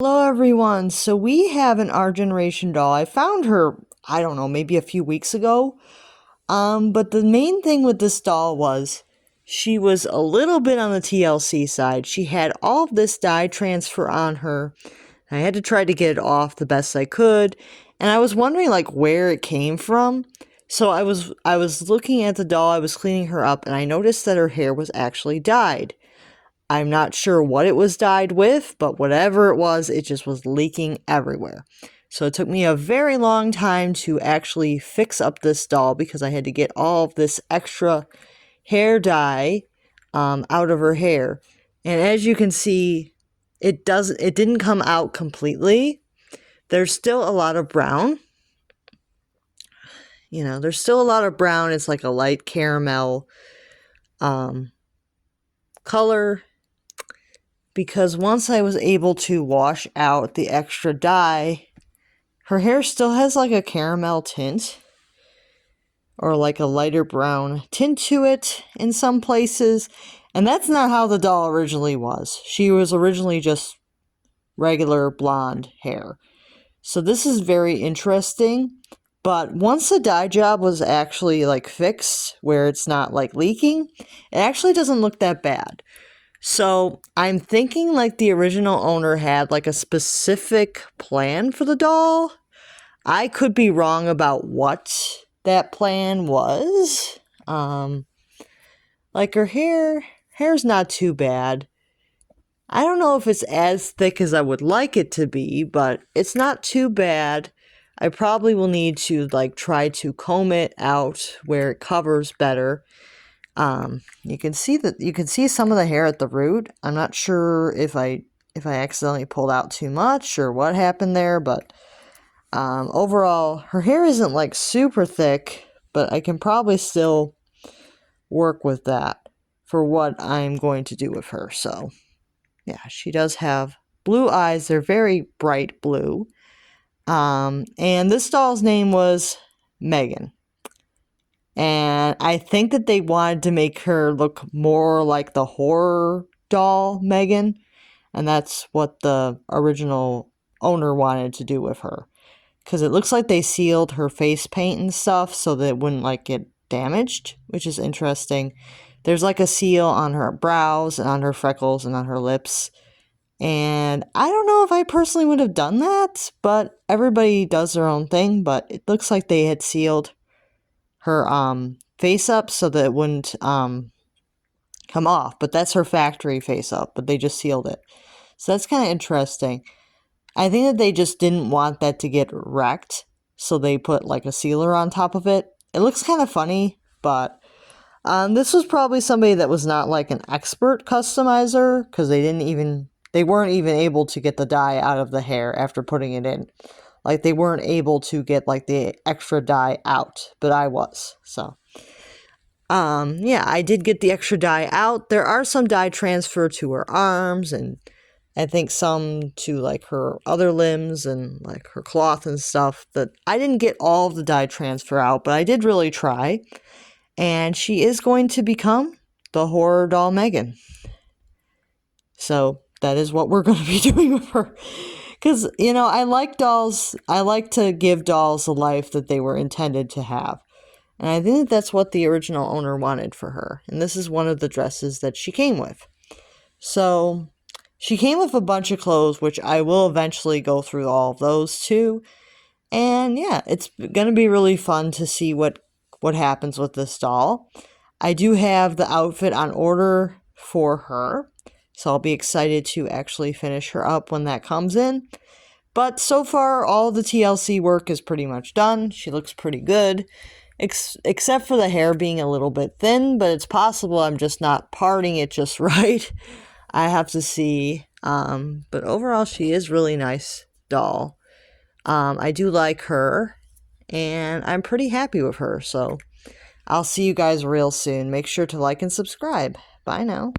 Hello everyone, so we have an our generation doll. I found her, I don't know, maybe a few weeks ago. But the main thing with this doll was she was a little bit on the TLC side. She had all of this dye transfer on her. I had to try to get it off the best I could, and I was wondering like where it came from. So I was looking at the doll, I was cleaning her up, and I noticed that her hair was actually dyed. I'm not sure what it was dyed with, but whatever it was, it just was leaking everywhere. So it took me a very long time to actually fix up this doll because I had to get all of this extra hair dye out of her hair. And as you can see, it didn't come out completely. There's still a lot of brown. You know, there's still a lot of brown. It's like a light caramel color. Because once I was able to wash out the extra dye, her hair still has like a caramel tint or like a lighter brown tint to it in some places. And that's not how the doll originally was. She was originally just regular blonde hair. So this is very interesting. But once the dye job was actually like fixed where it's not like leaking, it actually doesn't look that bad. So I'm thinking like the original owner had like a specific plan for the doll. I could be wrong about what that plan was. Like her hair's not too bad. I don't know if it's as thick as I would like it to be, but it's not too bad. I probably will need to like try to comb it out where it covers better. You can see some of the hair at the root. I'm not sure if I accidentally pulled out too much or what happened there, but overall, her hair isn't like super thick, but I can probably still work with that for what I'm going to do with her. So, yeah, she does have blue eyes. They're very bright blue. And this doll's name was m3gan. And I think that they wanted to make her look more like the horror doll m3gan. And that's what the original owner wanted to do with her. Because it looks like they sealed her face paint and stuff so that it wouldn't like get damaged, which is interesting. There's like a seal on her brows and on her freckles and on her lips. And I don't know if I personally would have done that, but everybody does their own thing. But it looks like they had sealed her face up so that it wouldn't come off. But that's her factory face up, but they just sealed it. So that's kind of interesting. I think that they just didn't want that to get wrecked, so they put like a sealer on top of it. It looks kind of funny, but this was probably somebody that was not like an expert customizer, because they weren't even able to get the dye out of the hair after putting it in. Like, they weren't able to get, like, the extra dye out, but I was, so. Yeah, I did get the extra dye out. There are some dye transfer to her arms, and I think some to, like, her other limbs and, like, her cloth and stuff. That I didn't get all of the dye transfer out, but I did really try. And she is going to become the horror doll m3gan. So, that is what we're going to be doing with her. Because, you know, I like dolls. I like to give dolls the life that they were intended to have. And I think that's what the original owner wanted for her. And this is one of the dresses that she came with. So, she came with a bunch of clothes, which I will eventually go through all of those too. And yeah, it's going to be really fun to see what happens with this doll. I do have the outfit on order for her. So I'll be excited to actually finish her up when that comes in. But so far, all the TLC work is pretty much done. She looks pretty good. Except for the hair being a little bit thin. But it's possible I'm just not parting it just right. I have to see. But overall, she is really nice doll. I do like her. And I'm pretty happy with her. So I'll see you guys real soon. Make sure to like and subscribe. Bye now.